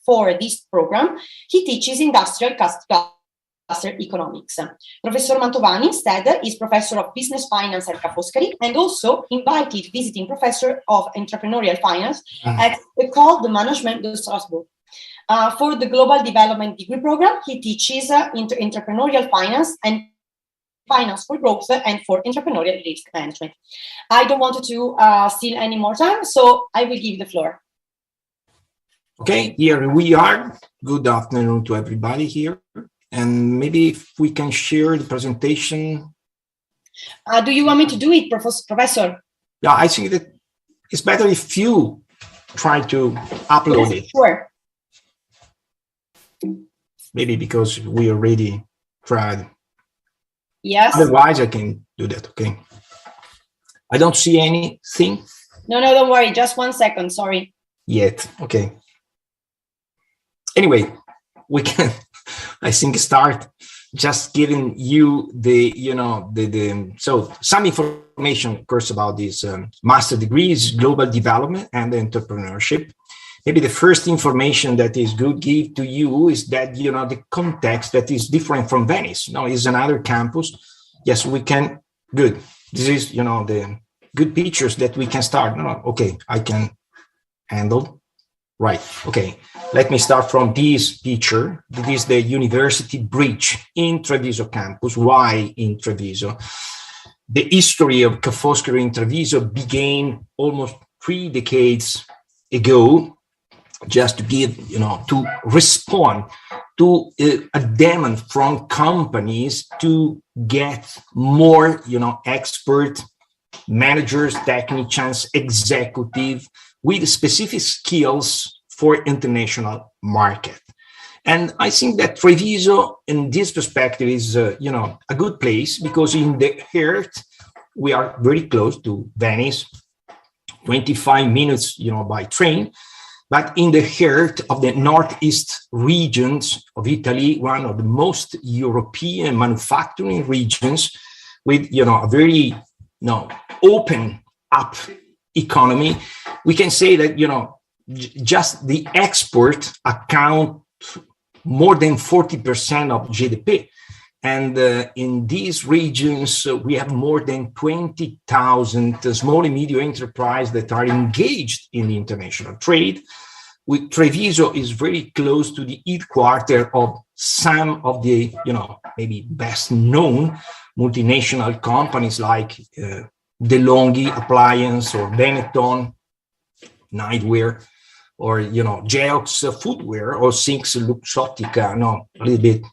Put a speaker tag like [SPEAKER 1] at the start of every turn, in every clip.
[SPEAKER 1] for this program, he teaches industrial cluster economics. Professor Mantovani, instead, is professor of business finance at FOSCARI and also invited visiting professor of entrepreneurial finance at École de Management de Strasbourg. For the Global Development Degree Program, he teaches entrepreneurial finance and finance for growth and for entrepreneurial risk management. I don't want to steal any more time, so I will give the floor.
[SPEAKER 2] Okay, here we are. Good afternoon to everybody here. And maybe if we can share the presentation.
[SPEAKER 1] Do you want me to do it, Professor?
[SPEAKER 2] Yeah, I think that it's better if you try to upload it.
[SPEAKER 1] Sure.
[SPEAKER 2] Maybe because we already tried.
[SPEAKER 1] Yes.
[SPEAKER 2] Otherwise, I can do that, okay? I don't see anything.
[SPEAKER 1] No, don't worry. Just 1 second, sorry.
[SPEAKER 2] Yet, okay. Anyway, we can, I think, start just giving you the, so some information, of course, about these master degrees, global development and entrepreneurship. Maybe the first information that is good give to you is that, the context that is different from Venice. No, is another campus. Yes, we can, good. This is, the good pictures that we can start. No, okay, I can handle. Right, okay. Let me start from this picture. This is the University Bridge in Treviso campus. Why in Treviso? The history of FOSCARI in Treviso began almost 3 decades ago, just to give, to respond to a demand from companies to get more, expert managers, technicians, executive with specific skills for international market. And I think that Treviso, in this perspective, is, a good place because in the heart, we are very close to Venice, 25 minutes, by train. But in the heart of the northeast regions of Italy, one of the most European manufacturing regions with, a very, open up economy, we can say that, just the export account more than 40% of GDP. And in these regions, we have more than 20,000 small and medium enterprises that are engaged in the international trade. With Treviso is very close to the headquarters of some of the, maybe best known multinational companies like DeLonghi Appliance or Benetton Nightwear, or, Geox Footwear or Sinks Luxottica, a little bit,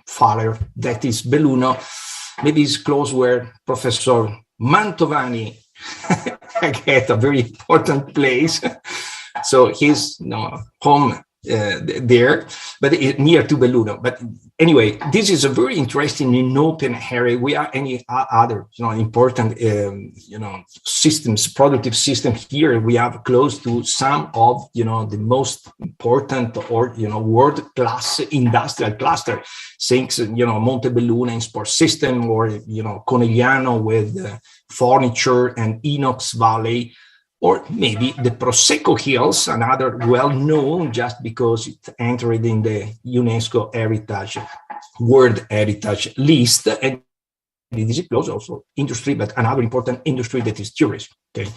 [SPEAKER 2] farther, that is Belluno. Maybe it's close where Professor Mantovani get a very important place. So he's home there, but near to Belluno. But anyway, this is a very interesting and open area. We are any other, important, systems, productive system here. We have close to some of, the most important or, world-class industrial cluster. Things, Montebelluna in sports system or, Conegliano with furniture and Inox Valley. Or maybe the Prosecco Hills, another well-known just because it entered in the UNESCO World Heritage list. And this is close also industry, but another important industry that is tourism. Okay,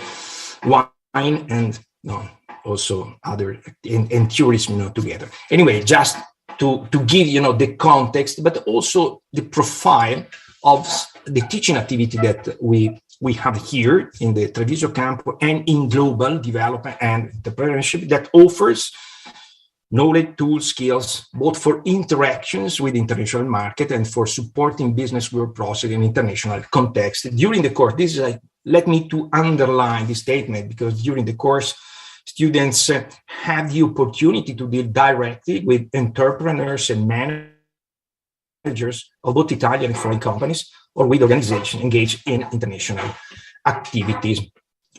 [SPEAKER 2] wine and also other and tourism together. Anyway, just to give the context, but also the profile of the teaching activity that we have here in the Treviso campus and in global development and entrepreneurship that offers knowledge, tools, skills, both for interactions with international market and for supporting business growth process in international context. During the course, this is let me to underline this statement because during the course, students have the opportunity to deal directly with entrepreneurs and managers of both Italian and foreign companies or with organizations engaged in international activities.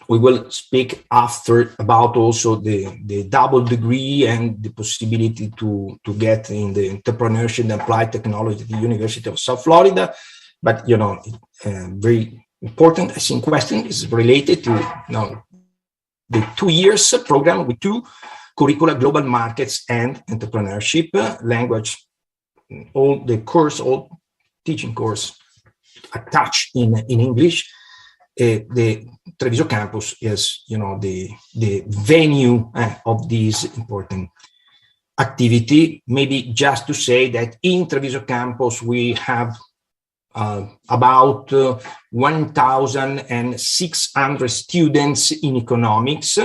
[SPEAKER 2] We will speak after about also the double degree and the possibility to get in the entrepreneurship and applied technology at the University of South Florida. But, very important, I think, question is related to the 2 years program with 2 curricula, global markets, and entrepreneurship, language, all teaching course attached in English. The Treviso campus is, the venue of this important activity. Maybe just to say that in Treviso campus we have about 1,600 students in economics,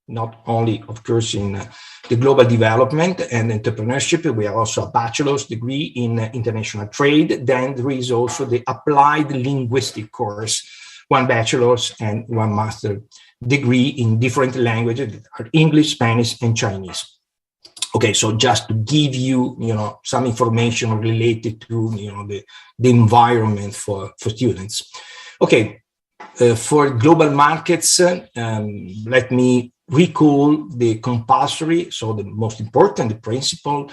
[SPEAKER 2] not only, of course, in the global development and entrepreneurship. We have also a bachelor's degree in international trade. Then there is also the applied linguistic course, one bachelor's and one master degree in different languages that are English, Spanish, and Chinese. Okay, so just to give you, some information related to, the environment for students. Okay, for global markets, let me recall the compulsory, so the most important, the principal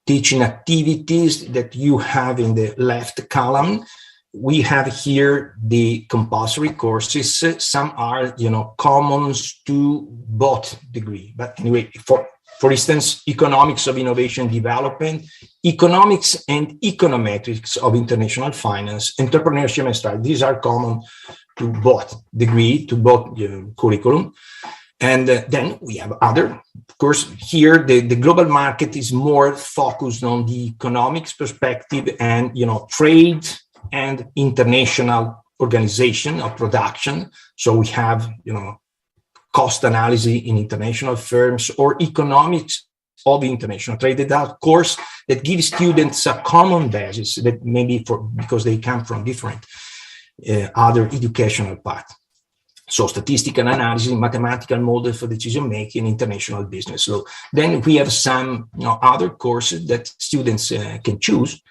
[SPEAKER 2] teaching activities that you have in the left column. We have here the compulsory courses. Some are, common to both degree. But anyway, for instance, economics of innovation development, economics and econometrics of international finance, entrepreneurship and strategy. These are common to both degree, to both curriculum. And then we have other, of course, here the global market is more focused on the economics perspective and, trade and international organization of production. So we have, cost analysis in international firms or economics of international trade. That course that gives students a common basis that maybe because they come from different other educational paths. So statistical analysis, mathematical model for decision making, international business law. Then we have some other courses that students can choose.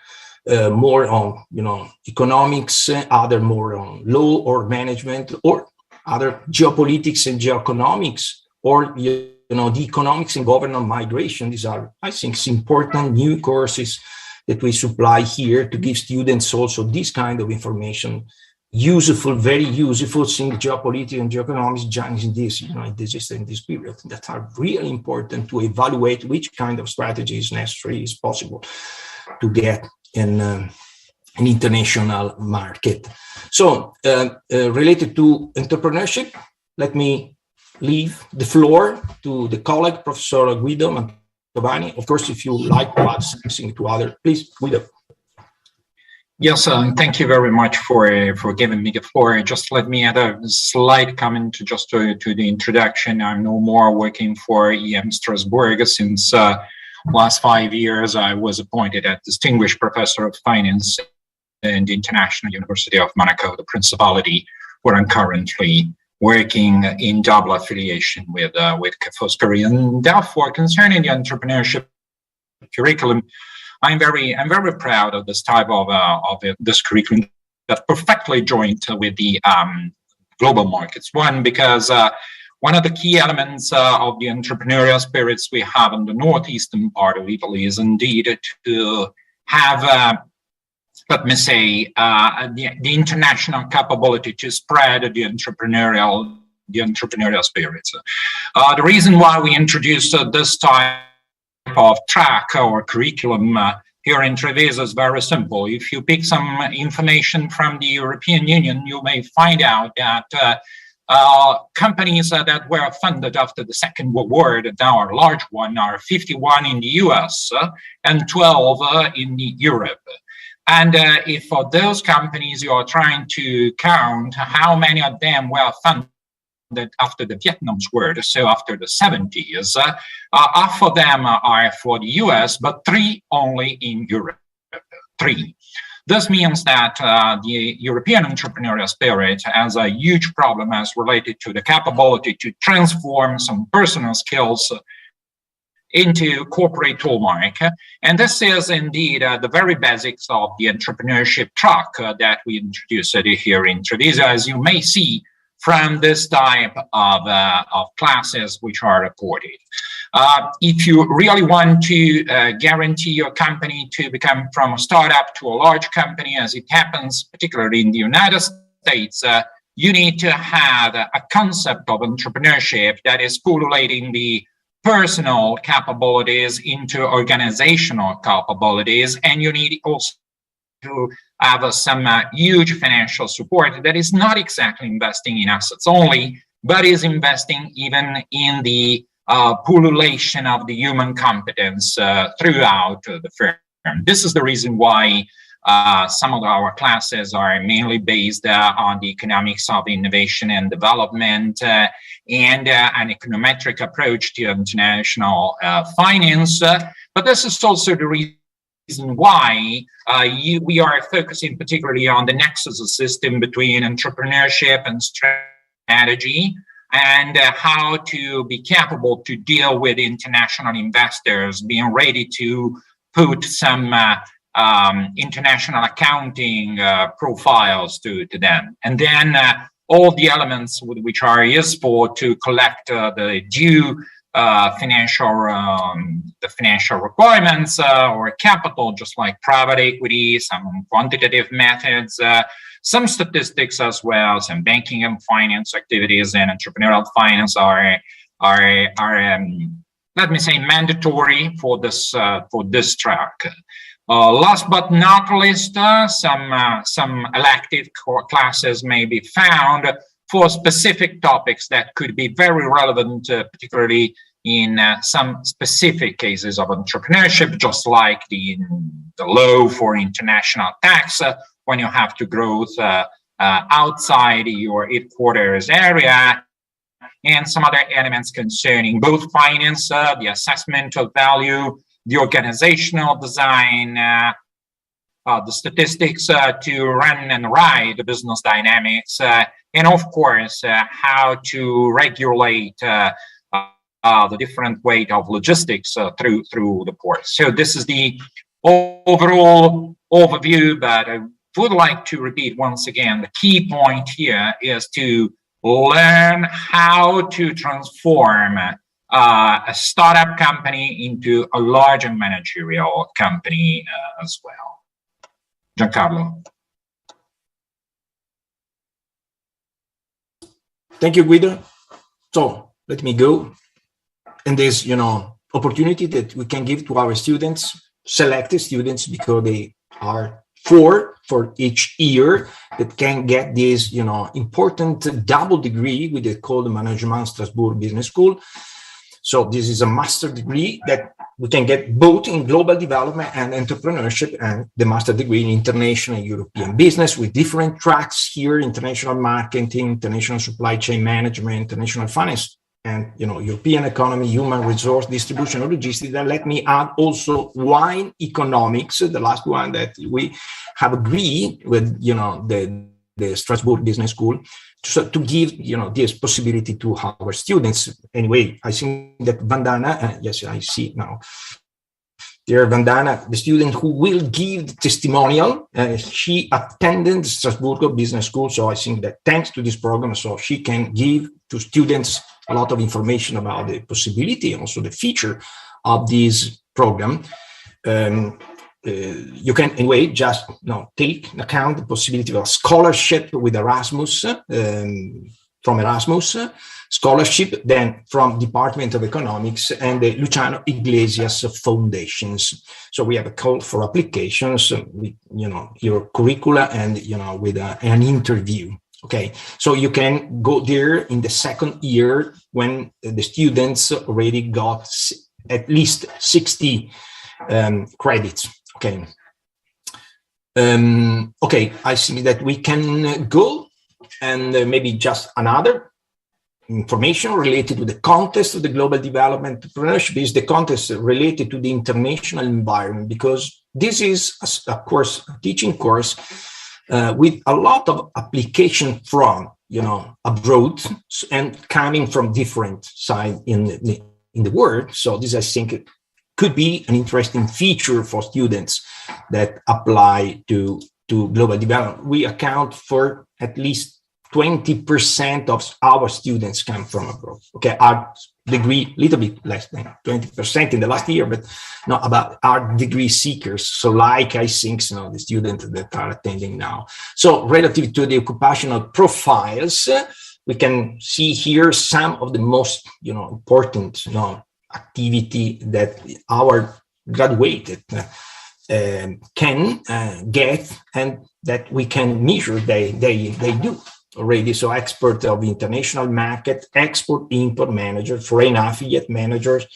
[SPEAKER 2] More on economics, other more on law or management, or other geopolitics and geoeconomics, or the economics and government migration. These are, I think, important new courses that we supply here to give students also this kind of information, useful, very useful, since geopolitics and geoeconomics joins in this, in this period, that are really important to evaluate which kind of strategy is necessary, is possible to get in an international market. So related to entrepreneurship, let me leave the floor to the colleague, Professor Guido Mantovani. Of course, if you like to add something to other, please, Guido.
[SPEAKER 3] Yes, thank you very much for giving me the floor. Just let me add a slight comment to the introduction. I'm no more working for EM Strasbourg. Since last 5 years, I was appointed as Distinguished Professor of Finance in the International University of Monaco, the Principality, where I'm currently working in double affiliation with FOSCARI. And therefore, concerning the entrepreneurship curriculum, I'm very proud of this type of this curriculum that perfectly joined with the global markets. One, because one of the key elements of the entrepreneurial spirits we have in the northeastern part of Italy is indeed to have, let me say, the international capability to spread the entrepreneurial spirits. The reason why we introduced this type of track or curriculum here in Treviso is very simple. If you pick some information from the European Union, you may find out that companies that were funded after the Second World War, that now are large one, are 51 in the US and 12 in Europe. And if for those companies you are trying to count how many of them were funded after the Vietnam War, so after the 70s, half of them are for the US, but 3 only in Europe. 3. This means that the European entrepreneurial spirit has a huge problem as related to the capability to transform some personal skills into corporate hallmark. And this is indeed the very basics of the entrepreneurship track that we introduced here in Treviso, as you may see from this type of classes which are reported. If you really want to guarantee your company to become from a startup to a large company, as it happens particularly in the United States, you need to have a concept of entrepreneurship that is pullulating the personal capabilities into organizational capabilities, and you need also to have some huge financial support that is not exactly investing in assets only, but is investing even in the pullulation of the human competence throughout the firm. This is the reason why some of our classes are mainly based on the economics of innovation and development and an econometric approach to international finance. But this is also the reason why we are focusing particularly on the nexus system between entrepreneurship and strategy, and how to be capable to deal with international investors, being ready to put some international accounting profiles to them, and then all the elements which are useful to collect the due financial requirements or capital, just like private equity, some quantitative methods, some statistics as well, some banking and finance activities, and entrepreneurial finance are let me say mandatory for this track. Last but not least, some elective classes may be found for specific topics that could be very relevant, particularly in some specific cases of entrepreneurship, just like the law for international tax, when you have to grow outside your headquarters area, and some other elements concerning both finance, the assessment of value, the organizational design, the statistics to run and ride the business dynamics, and of course, how to regulate the different weight of logistics through the port. So this is the overall overview, but I would like to repeat once again, the key point here is to learn how to transform a startup company into a larger managerial company as well. Giancarlo.
[SPEAKER 2] Thank you, Guido. So let me go. And there's, opportunity that we can give to our students, selected students, because they are 4 for each year, that can get this, important double degree with the called Management Strasbourg Business School. So this is a master degree that we can get both in global development and entrepreneurship, and the master degree in international and European business, with different tracks here: international marketing, international supply chain management, international finance, and European economy, human resource distribution, and logistics. And let me add also wine economics, the last one that we have agreed with the Strasbourg Business School, to give this possibility to our students. Anyway, I think that Vandana, yes, I see now. Dear Vandana, the student who will give the testimonial, she attended Strasbourg Business School, so I think that thanks to this program, so she can give to students a lot of information about the possibility, also the feature of this program. You can anyway just take account the possibility of a scholarship with Erasmus, from Erasmus scholarship, then from Department of Economics and the Luciano Iglesias Foundations. So we have a call for applications with your curricula and with an interview. Okay, so you can go there in the second year when the students already got at least 60 credits. Okay. Okay, I see that we can go, and maybe just another information related to the context of the global development entrepreneurship is the context related to the international environment, because this is a course, a teaching course with a lot of application from abroad and coming from different sides in the world. So this, I think, could be an interesting feature for students that apply to global development. We account for at least 20% of our students come from abroad. Okay, our degree, little bit less than 20% in the last year, but not about our degree seekers. So like I think, the students that are attending now. So relative to the occupational profiles, we can see here some of the most, important, activity that our graduated can get, and that we can measure they do already. So expert of international market, export import manager, foreign affiliate managers,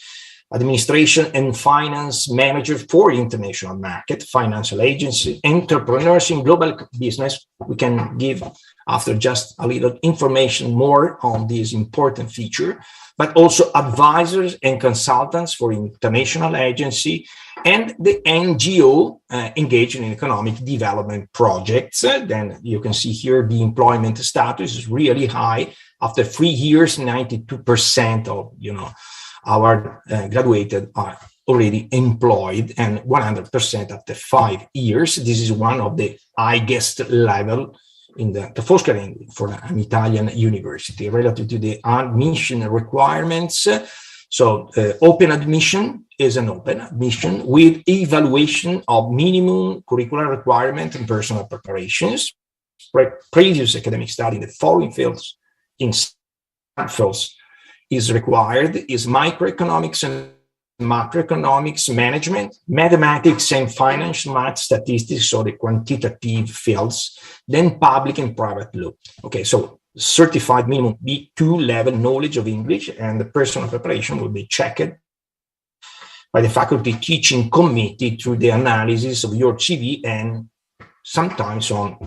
[SPEAKER 2] administration and finance manager for international market, financial agency, entrepreneurs in global business. We can give after just a little information more on this important feature, but also advisors and consultants for international agency and the NGO engaged in economic development projects. Then you can see here the employment status is really high. After 3 years, 92% of our graduated are already employed, and 100% after 5 years. This is one of the highest level in the FOSCARI for an Italian university relative to the admission requirements. So open admission is an open admission with evaluation of minimum curricular requirement and personal preparations, previous academic study in the following fields is required, is microeconomics and macroeconomics management, mathematics and financial math statistics, so the quantitative fields, then public and private law. Okay, so certified minimum B2 level knowledge of English, and the personal preparation will be checked by the faculty teaching committee through the analysis of your CV, and sometimes on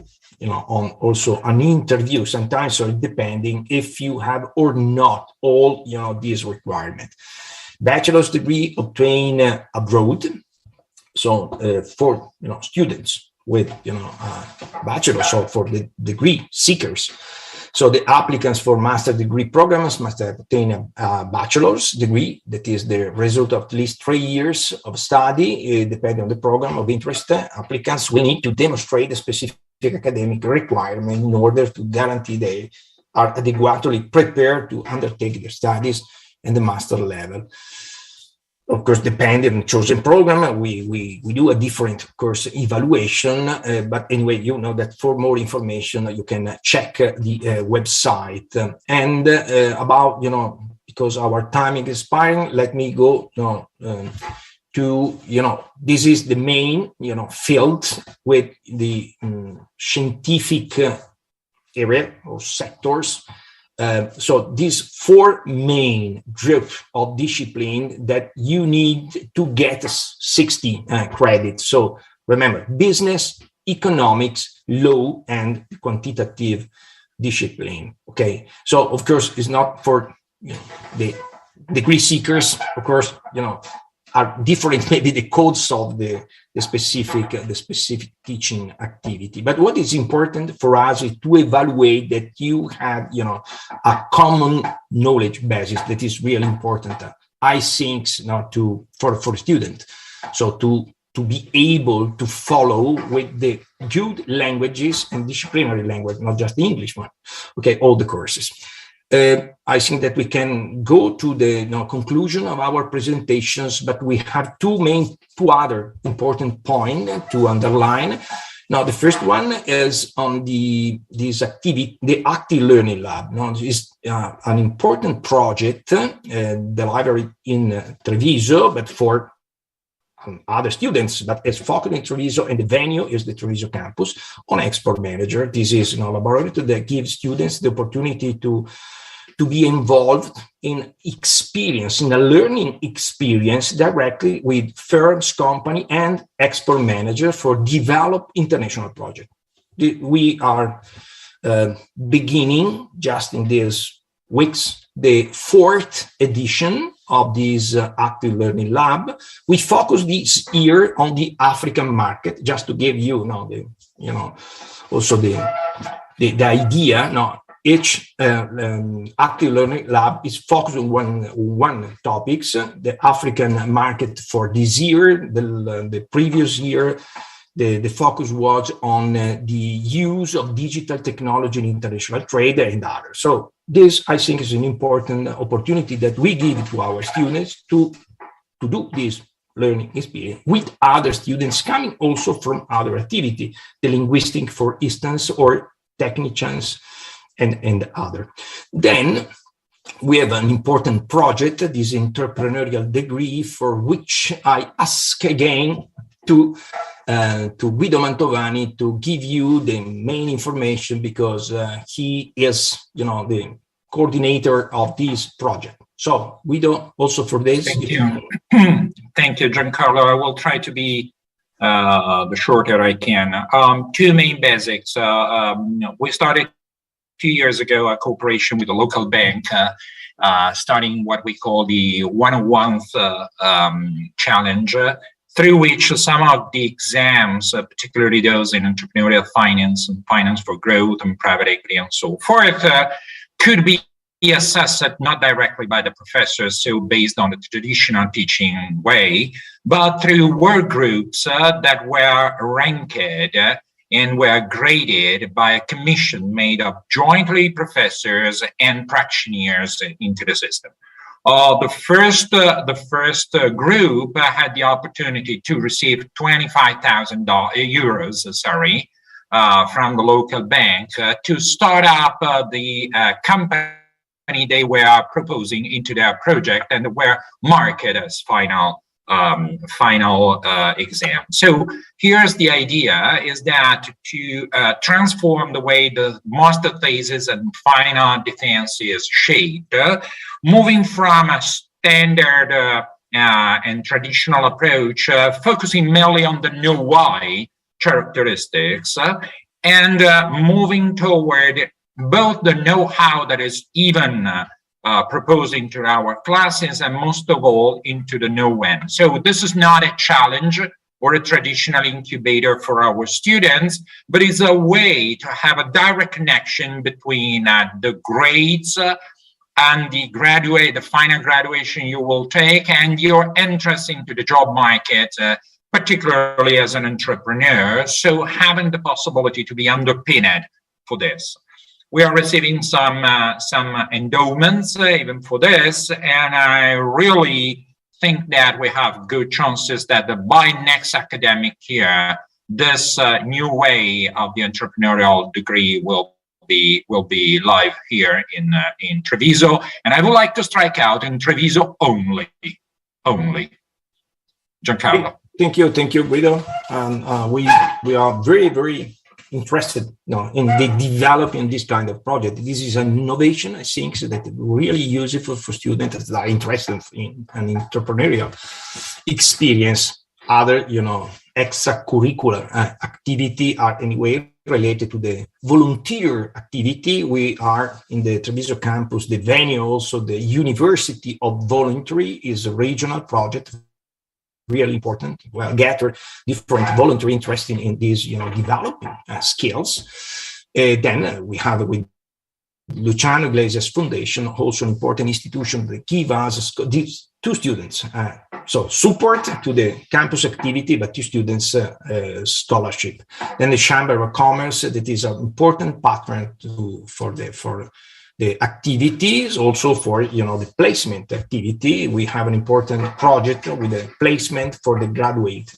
[SPEAKER 2] also an interview, sometimes, so depending if you have or not all these requirements. Bachelor's degree obtained abroad, so for students with bachelor's, so for the degree seekers. So the applicants for master degree programs must obtain a bachelor's degree that is the result of at least 3 years of study, depending on the program of interest. Applicants will need to demonstrate a specific academic requirement in order to guarantee they are adequately prepared to undertake their studies and the master level. Of course, depending on the chosen program, we do a different course evaluation. But anyway, you know that for more information, you can check the website. And about, because our time is expiring, let me go to, this is the main, field with the scientific area or sectors. So these 4 main groups of discipline that you need to get 60 credits. So remember, business, economics, law, and quantitative discipline. Okay. So of course, it's not for the degree seekers. Of course, are different, maybe the codes of the specific teaching activity. But what is important for us is to evaluate that you have, a common knowledge basis that is really important. I think for student. So to be able to follow with the good languages and disciplinary language, not just the English one. Okay, all the courses. I think that we can go to the conclusion of our presentations, but we have two other important points to underline. Now, the first one is on this activity, the Active Learning Lab. Now, this is an important project, the library in Treviso, but for other students, but it's focused in Treviso, and the venue is the Treviso campus on Export Manager. This is a laboratory that gives students the opportunity to be involved in a learning experience directly with firms, company, and export manager for develop international project. We are beginning just in these weeks the 4th edition of this Active Learning Lab. We focus this year on the African market, just to give you also the idea. Each Active Learning Lab is focused on one topics, the African market for this year. The previous year, the focus was on the use of digital technology in international trade and others. So this, I think, is an important opportunity that we give to our students to do this learning experience with other students coming also from other activity, the linguistic, for instance, or technicians, and other. Then we have an important project, this entrepreneurial degree, for which I ask again to Guido Mantovani to give you the main information, because he is, the coordinator of this project. So Guido, also for this.
[SPEAKER 3] Thank you. Thank you, Giancarlo. I will try to be the shorter I can. Two main basics. We started 2 years ago a cooperation with a local bank, starting what we call the 101th challenge, through which some of the exams, particularly those in entrepreneurial finance and finance for growth and private equity and so forth, could be assessed not directly by the professors, so based on the traditional teaching way, but through work groups that were ranked and were graded by a commission made of jointly professors and practitioners into the system. The first group had the opportunity to receive 25,000 euros, from the local bank to start up the company they were proposing into their project, and were marked as final exam. So here's the idea, is that to transform the way the master thesis and final defense is shaped, moving from a standard and traditional approach, focusing mainly on the know-why characteristics, and moving toward both the know-how that is even proposing to our classes, and most of all into the know-when. So this is not a challenge or a traditional incubator for our students, but it's a way to have a direct connection between the grades and the final graduation you will take, and your interest into the job market, particularly as an entrepreneur. So having the possibility to be underpinned for this. We are receiving some endowments even for this, and I really think that we have good chances that by next academic year, this new way of the entrepreneurial degree will be live here in Treviso. And I would like to strike out in Treviso only. Giancarlo.
[SPEAKER 2] Thank you, Guido. And we are very, very interested in the developing this kind of project. This is an innovation, I think, that is really useful for students that are interested in an entrepreneurial experience. Other, extracurricular activity are anyway related to the volunteer activity. We are in the Treviso campus, the venue, also the University of Voluntary is a regional project, really important. Well, gather different voluntary interest in these, developing skills. Then we have with Luciano Iglesias Foundation, also an important institution that give us these two students. So support to the campus activity, but two students scholarship. Then the Chamber of Commerce, that is an important partner for the activities, also for the placement activity. We have an important project with a placement for the graduate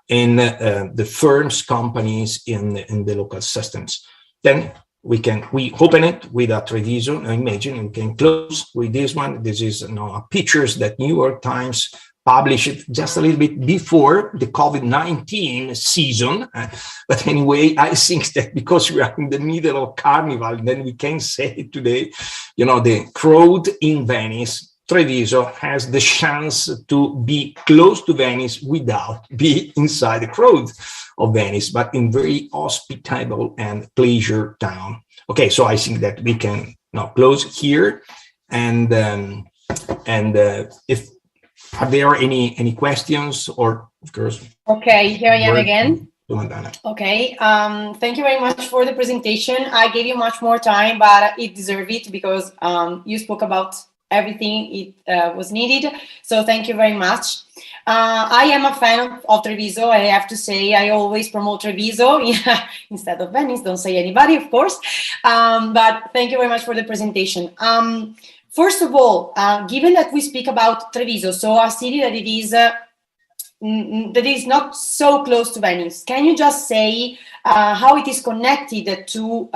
[SPEAKER 2] in the firms, companies in the local systems. Then we open it with a Treviso. I imagine we can close with this one. This is pictures that New York Times published just a little bit before the COVID-19 season. But anyway, I think that because we are in the middle of Carnival, then we can say today, the crowd in Venice, Treviso has the chance to be close to Venice without being inside the crowd of Venice, but in very hospitable and pleasure town. Okay, so I think that we can now close here. And if are there any questions, or of course?
[SPEAKER 1] Okay, here I am again. Okay, thank you very much for the presentation. I gave you much more time, but it deserved it because you spoke about everything it was needed. So thank you very much. I am a fan of Treviso. I have to say, I always promote Treviso instead of Venice. Don't say anybody, of course. But thank you very much for the presentation. First of all, given that we speak about Treviso, so a city that is not so close to Venice, can you just say how it is connected to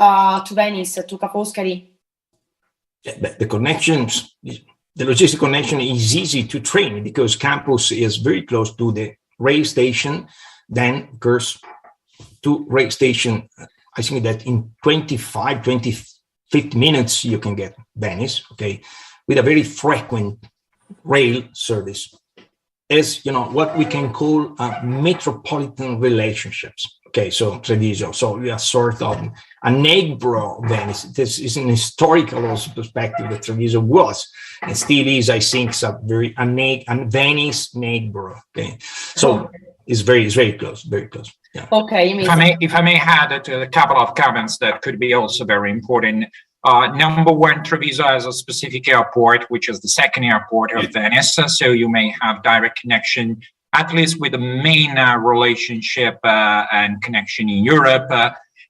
[SPEAKER 1] Venice, to Ca' Foscari?
[SPEAKER 2] the connections, the logistic connection is easy to train because campus is very close to the rail station. Then, of course, to rail station, I think that in 50 minutes, you can get Venice, okay, with a very frequent rail service. As, you know, what we can call metropolitan relationships. Okay, so Treviso, so we are sort of a neighbor of Venice. This is an historical also perspective that Treviso was and still is, I think, a Venice neighbor. Okay, so it's very close, very close. Yeah.
[SPEAKER 1] Okay,
[SPEAKER 3] if I may add a couple of comments that could be also very important. Number one, Treviso has a specific airport, which is the second airport of Venice. So you may have direct connection, at least with the main relationship and connection in Europe.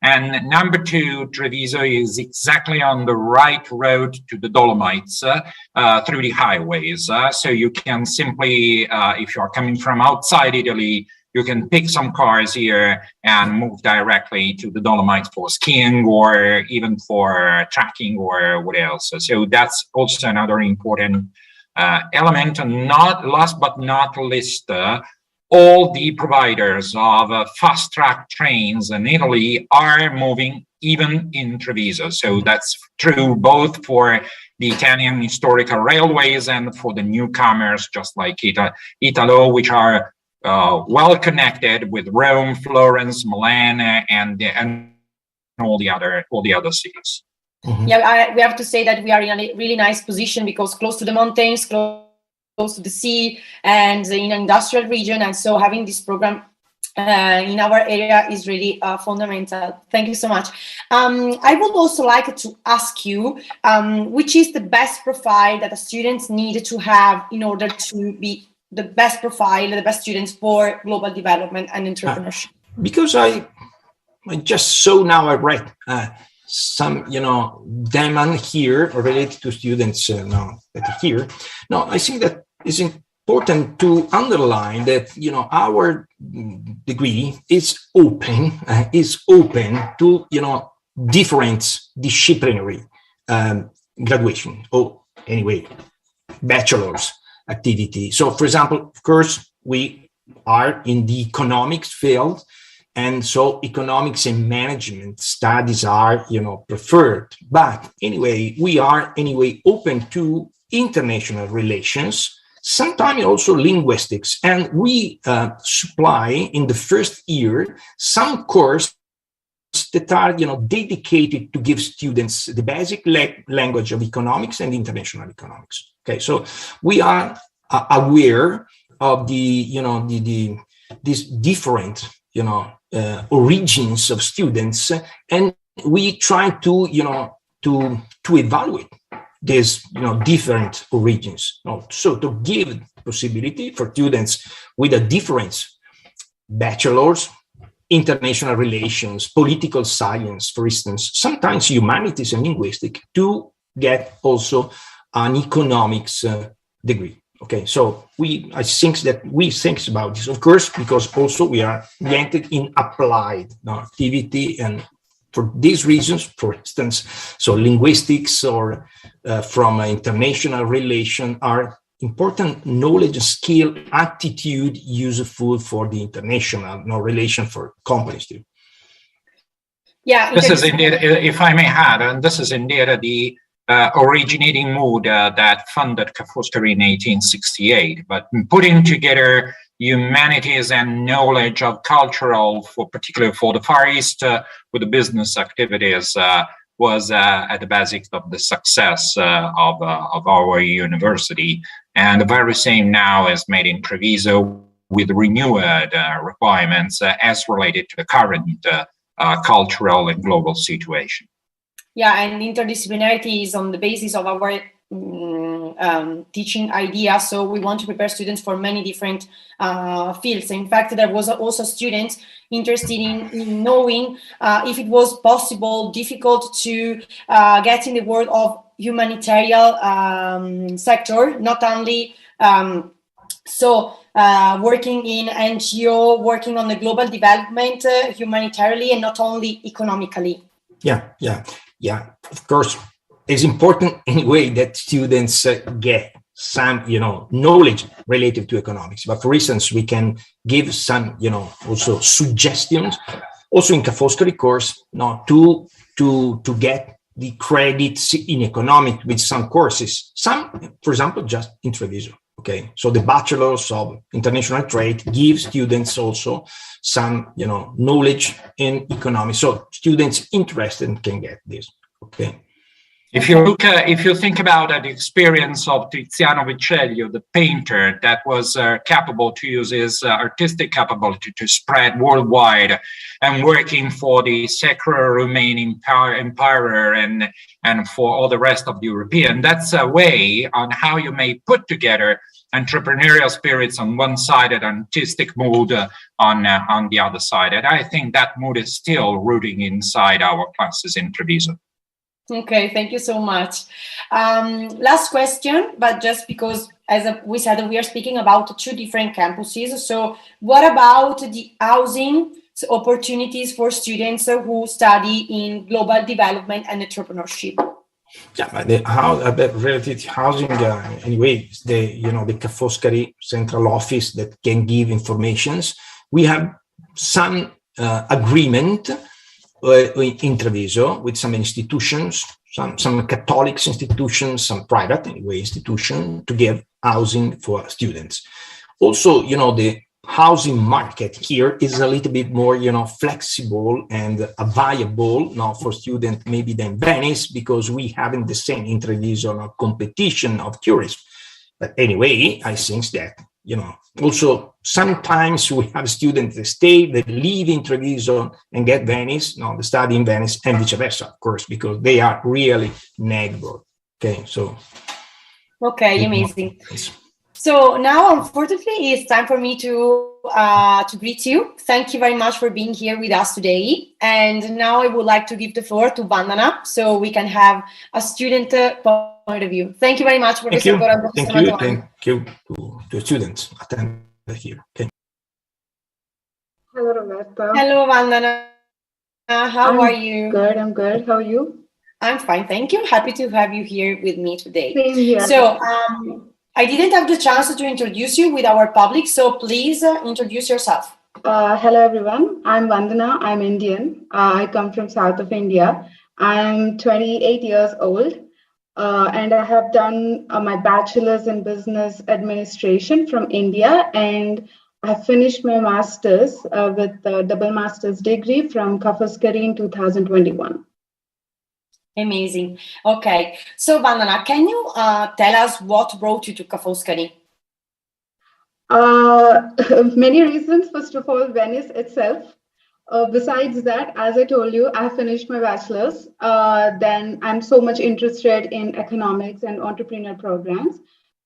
[SPEAKER 3] And number two, Treviso is exactly on the right road to the Dolomites through the highways. So you can simply, if you're coming from outside Italy, you can pick some cars here and move directly to the Dolomites for skiing or even for trekking or what else. So that's also another important element. And not last but not least, all the providers of fast track trains in Italy are moving even in Treviso. So that's true both for the Italian historical railways and for the newcomers, just like Italo, which are well connected with Rome, Florence, Milan, and all the other cities.
[SPEAKER 1] Mm-hmm. Yeah, we have to say that we are in a really nice position because close to the mountains, close to the sea, and in an industrial region, and so having this program in our area is really fundamental. Thank you so much. I would also like to ask you, which is the best profile that the students need to have in order to be the best profile, the best students for global development and entrepreneurship?
[SPEAKER 2] Because I just saw now, I read some, demand here related to students now that are here. No, I think that it's important to underline that, our degree is open to, different disciplinary graduation, or anyway, bachelor's activity. So, for example, of course, we are in the economics field, and so economics and management studies are, preferred. But anyway, we are open to international relations, sometimes also linguistics, and we supply in the first year some courses that are, dedicated to give students the basic language of economics and international economics. Okay, so we are aware of these different, origins of students, and we try to, to evaluate these, different origins. So to give possibility for students with a different bachelor's, international relations, political science, for instance, sometimes humanities and linguistics, to get also an economics degree. Okay, so I think that we think about this, of course, because also we are oriented in applied activity, and for these reasons, for instance, so linguistics or from international relation are important knowledge, skill, attitude useful for the international relation for companies too.
[SPEAKER 3] Yeah, this is indeed, if I may add, and this is indeed the originating mood that funded FOSCARI in 1868, but putting together humanities and knowledge of cultural, particularly for the Far East, with the business activities, was at the basics of the success of our university. And the very same now is made in Treviso with renewed requirements as related to the current cultural and global situation.
[SPEAKER 1] Yeah, and interdisciplinarity is on the basis of our teaching idea. So we want to prepare students for many different fields. In fact, there was also students interested in knowing if it was possible, difficult to get in the world of humanitarian sector, not only working in NGO, working on the global development humanitarily and not only economically.
[SPEAKER 2] Yeah, of course. it's important anyway that students get some, knowledge related to economics. But for instance, we can give some, also suggestions, also in FOSCARI course, to get the credits in economics with some courses. Some, for example, just Intreviso. Okay, so the Bachelor's of International Trade gives students also some, knowledge in economics. So students interested can get this. Okay.
[SPEAKER 3] If you think about the experience of Tiziano Viccellio, the painter that was capable to use his artistic capability to spread worldwide and working for the secular Romanian empire and for all the rest of the European, that's a way on how you may put together entrepreneurial spirits on one side and artistic mood on the other side. And I think that mood is still rooting inside our classes in Treviso.
[SPEAKER 1] Okay, thank you so much. Last question, but just because, as we said, we are speaking about two different campuses. So what about the housing opportunities for students who study in global development and entrepreneurship?
[SPEAKER 2] Yeah, but related to housing, anyway, the FOSCARI central office that can give informations. We have some agreement in Treviso with some institutions, some Catholic institutions, some private anyway institutions to give housing for students. Also, the housing market here is a little bit more, flexible and viable now for students maybe than Venice, because we haven't the same in Treviso competition of tourists. But anyway, I think that, also sometimes we have students that stay, that live in Treviso and get Venice, they study in Venice, and vice versa, of course, because they are really neighbor. Okay, so.
[SPEAKER 1] Okay, amazing. So now, unfortunately, it's time for me to greet you. Thank you very much for being here with us today. And now I would like to give the floor to Vandana, so we can have a student point of view. Thank you very much, Professor Cora.
[SPEAKER 2] Thank you to students attending here. Okay.
[SPEAKER 4] Hello, Roberta.
[SPEAKER 1] Hello, Vandana. How are you?
[SPEAKER 4] Good, I'm good. How are you?
[SPEAKER 1] I'm fine, thank you. Happy to have you here with me today.
[SPEAKER 4] Same here.
[SPEAKER 1] So, I didn't have the chance to introduce you with our public, so please introduce yourself.
[SPEAKER 4] Hello, everyone. I'm Vandana. I'm Indian. I come from south of India. I'm 28 years old, and I have done my bachelor's in business administration from India, and I finished my master's with a double master's degree from FOSCARI in 2021.
[SPEAKER 1] Amazing. Okay. So, Vandana, can you tell us what brought you to FOSCARI?
[SPEAKER 4] Many reasons. First of all, Venice itself. Besides that, as I told you, I finished my bachelor's. Then I'm so much interested in economics and entrepreneurial programs.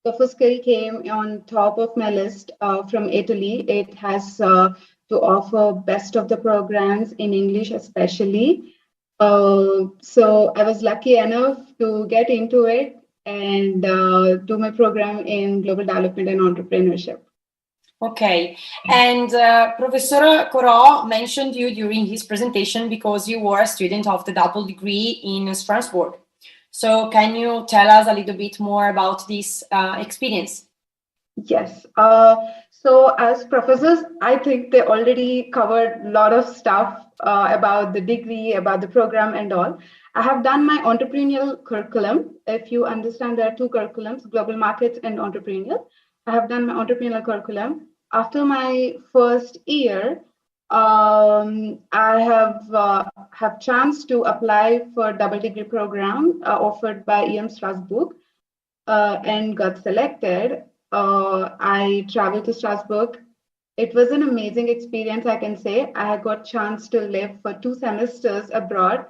[SPEAKER 4] FOSCARI came on top of my list from Italy. It has to offer best of the programs in English, especially. So I was lucky enough to get into it and do my program in global development and entrepreneurship.
[SPEAKER 1] Okay. And Professor Corot mentioned you during his presentation because you were a student of the double degree in Strasbourg. So can you tell us a little bit more about this experience?
[SPEAKER 4] Yes. So as professors, I think they already covered a lot of stuff about the degree, about the program and all. I have done my entrepreneurial curriculum. If you understand, there are two curriculums, global markets and entrepreneurial. I have done my entrepreneurial curriculum. After my first year, I have chance to apply for double degree program offered by EM Strasbourg and got selected. I traveled to Strasbourg. It was an amazing experience, I can say. I got chance to live for 2 semesters abroad.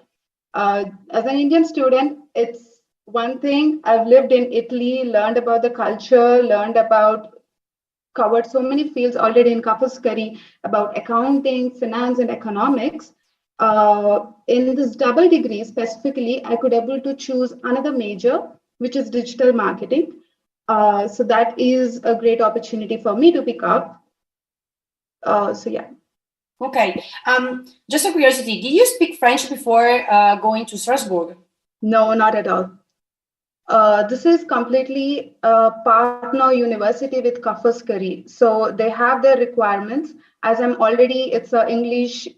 [SPEAKER 4] As an Indian student, it's one thing. I've lived in Italy, learned about the culture, covered so many fields already in FOSCARI about accounting, finance, and economics. In this double degree specifically, I could able to choose another major, which is digital marketing. So that is a great opportunity for me to pick up. So yeah.
[SPEAKER 1] Okay. Just a curiosity, did you speak French before going to Strasbourg?
[SPEAKER 4] No, not at all. This is completely a partner university with FOSCARI. So they have their requirements. As I'm already, it's an English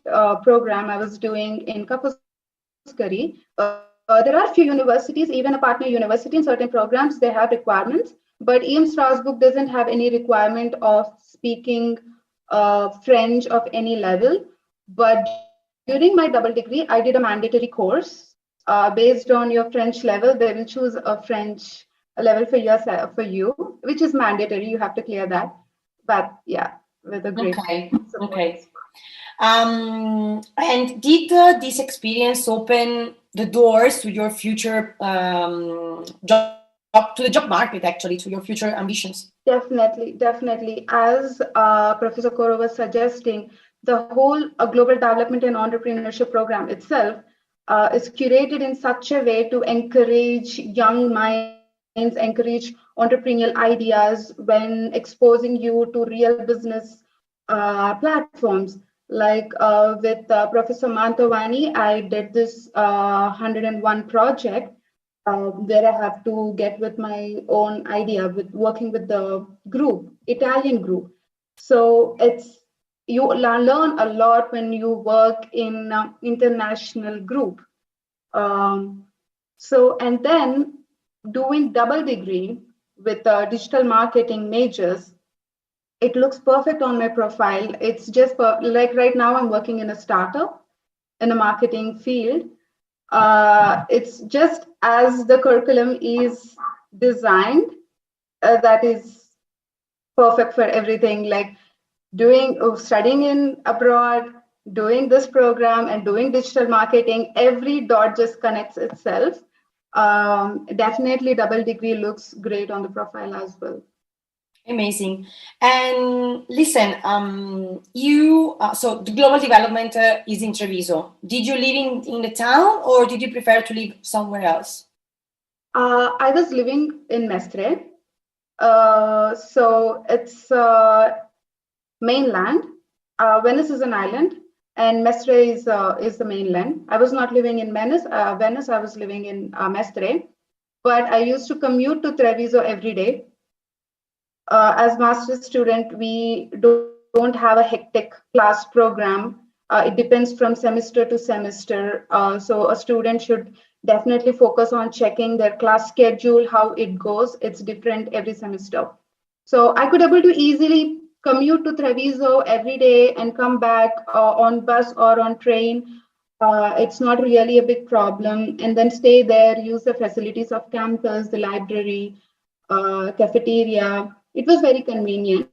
[SPEAKER 4] program I was doing in FOSCARI. There are few universities, even a partner university in certain programs, they have requirements. But EM Strasbourg doesn't have any requirement of speaking French of any level. But during my double degree, I did a mandatory course based on your French level. They will choose a French level for you, which is mandatory. You have to clear that. But yeah, with a great support.
[SPEAKER 1] Okay. And did this experience open the doors to your future job, to the job market, actually, to your future ambitions?
[SPEAKER 4] Definitely. As Professor Koro was suggesting, the whole global development and entrepreneurship program itself is curated in such a way to encourage young minds, encourage entrepreneurial ideas when exposing you to real business platforms. Like with Professor Mantovani, I did this 101 project where I have to get with my own idea with working with the group, Italian group. So you learn a lot when you work in international group. And then doing double degree with digital marketing majors, it looks perfect on my profile. It's just like right now I'm working in a startup in a marketing field. It's just as the curriculum is designed, that is perfect for everything, like studying in abroad, doing this program and doing digital marketing. Every dot just connects itself. Definitely double degree looks great on the profile as well.
[SPEAKER 1] Amazing. And listen, so the global development is in Treviso. Did you live in the town, or did you prefer to live somewhere else?
[SPEAKER 4] I was living in Mestre. So it's mainland. Venice is an island, and Mestre is the mainland. I was not living in Venice. I was living in Mestre, but I used to commute to Treviso every day. As master's student, we don't have a hectic class program. It depends from semester to semester. So a student should definitely focus on checking their class schedule, how it goes. It's different every semester. So I could able to easily commute to Treviso every day and come back on bus or on train. It's not really a big problem. And then stay there, use the facilities of campus, the library, cafeteria. It was very convenient.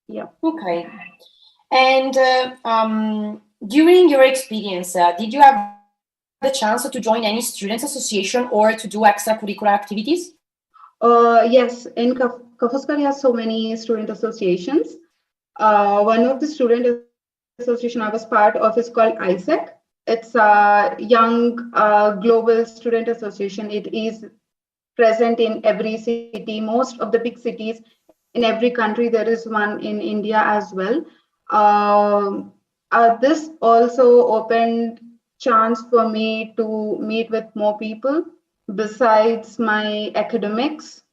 [SPEAKER 4] Yeah.
[SPEAKER 1] Okay. And during your experience, did you have the chance to join any students' association or to do extracurricular activities?
[SPEAKER 4] Yes, in FOSCARI has so many student associations. One of the student association I was part of is called ISEC. It's a young global student association. It is present in every city, most of the big cities in every country. There is one in India as well. This also opened chance for me to meet with more people besides my academics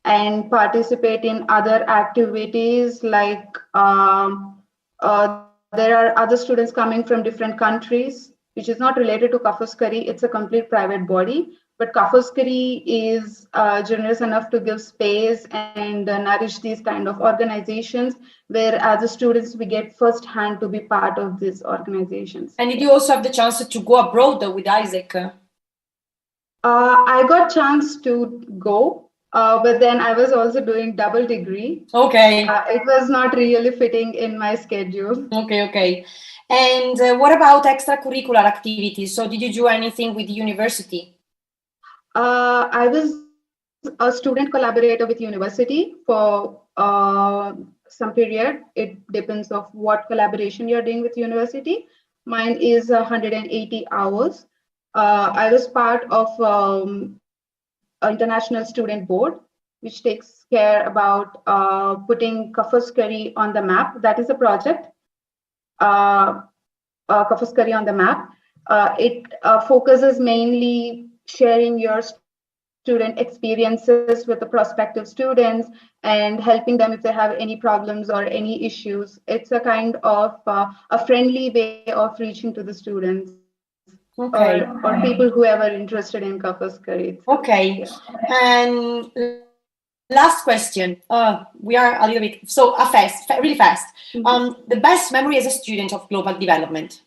[SPEAKER 4] and participate in other activities like there are other students coming from different countries, which is not related to FOSCARI. It's a complete private body. But FOSCARI is generous enough to give space and nourish these kind of organizations, where as a students, we get first-hand to be part of these organizations.
[SPEAKER 1] And did you also have the chance to go abroad with Isaac?
[SPEAKER 4] I got chance to go, but then I was also doing double degree.
[SPEAKER 1] Okay.
[SPEAKER 4] It was not really fitting in my schedule.
[SPEAKER 1] Okay. And what about extracurricular activities? So did you do anything with the university?
[SPEAKER 4] I was a student collaborator with university for some period. It depends of what collaboration you're doing with university. Mine is 180 hours. I was part of International Student Board, which takes care about putting FOSCARI on the map. That is a project, FOSCARI on the map. It focuses mainly sharing your student experiences with the prospective students and helping them if they have any problems or any issues. It's a kind of a friendly way of reaching to the students.
[SPEAKER 1] Okay.
[SPEAKER 4] Or people who are interested in FOSCARI.
[SPEAKER 1] Okay. Yeah. And last question. We are a little bit really fast. Mm-hmm. The best memory as a student of global development.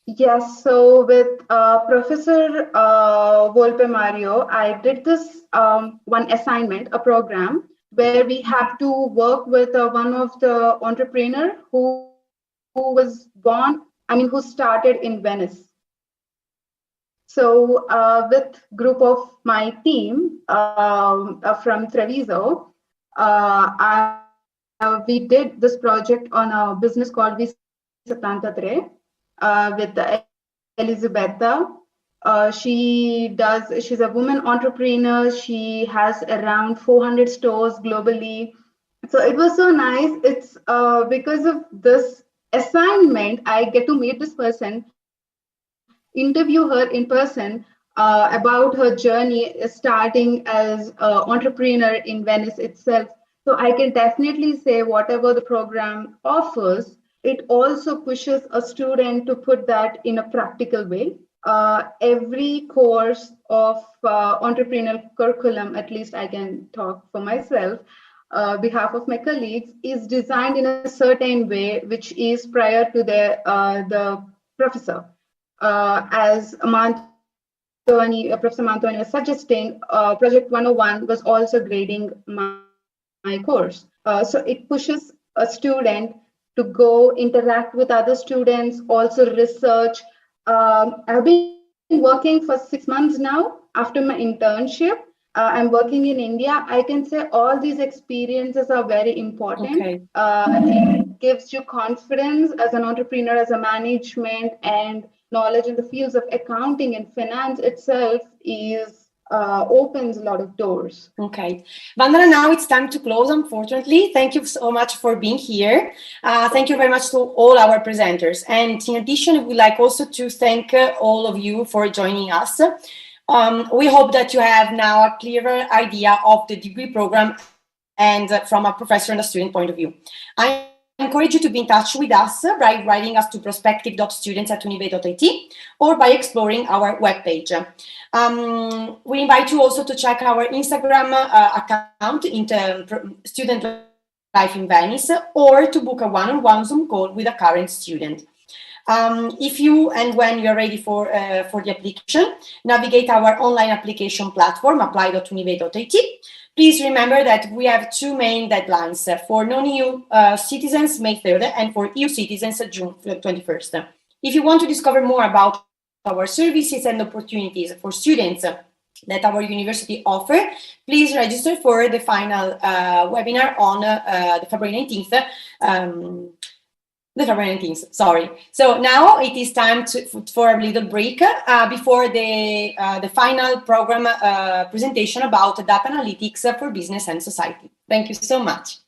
[SPEAKER 4] Yes. So with Professor Volpe Mario, I did this one assignment, a program where we have to work with one of the entrepreneur who was born. Who started in Venice. So with group of my team from Treviso, we did this project on a business called V73 with Elisabetta. She's a woman entrepreneur. She has around 400 stores globally. So it was so nice. It's because of this assignment, I get to meet this person, interview her in person about her journey starting as an entrepreneur in Venice itself. So I can definitely say whatever the program offers, it also pushes a student to put that in a practical way. Every course of entrepreneurial curriculum, at least I can talk for myself, behalf of my colleagues, is designed in a certain way, which is prior to the professor. As Professor Mantoni was suggesting, Project 101 was also grading my course. So it pushes a student to go interact with other students, also research. I've been working for 6 months now after my internship. I'm working in India. I can say all these experiences are very important. Okay. It gives you confidence as an entrepreneur, as a management, and knowledge in the fields of accounting and finance itself is opens a lot of doors.
[SPEAKER 1] Okay. Vandana, now it's time to close, unfortunately. Thank you so much for being here. Thank you very much to all our presenters. And in addition, we'd like also to thank all of you for joining us. We hope that you have now a clearer idea of the degree program and from a professor and a student point of view. I encourage you to be in touch with us by writing us to prospective.students@unive.it or by exploring our webpage. We invite you also to check our Instagram account, Student Life in Venice, or to book a one-on-one Zoom call with a current student. If you and when you're ready for the application, navigate our online application platform, apply.unive.it. Please remember that we have two main deadlines for non-EU citizens, May 3rd, and for EU citizens, June 21st. If you want to discover more about our services and opportunities for students that our university offer, please register for the final webinar on the February 19th. Sorry. So now it is time for a little break before the final program presentation about data analytics for business and society. Thank you so much.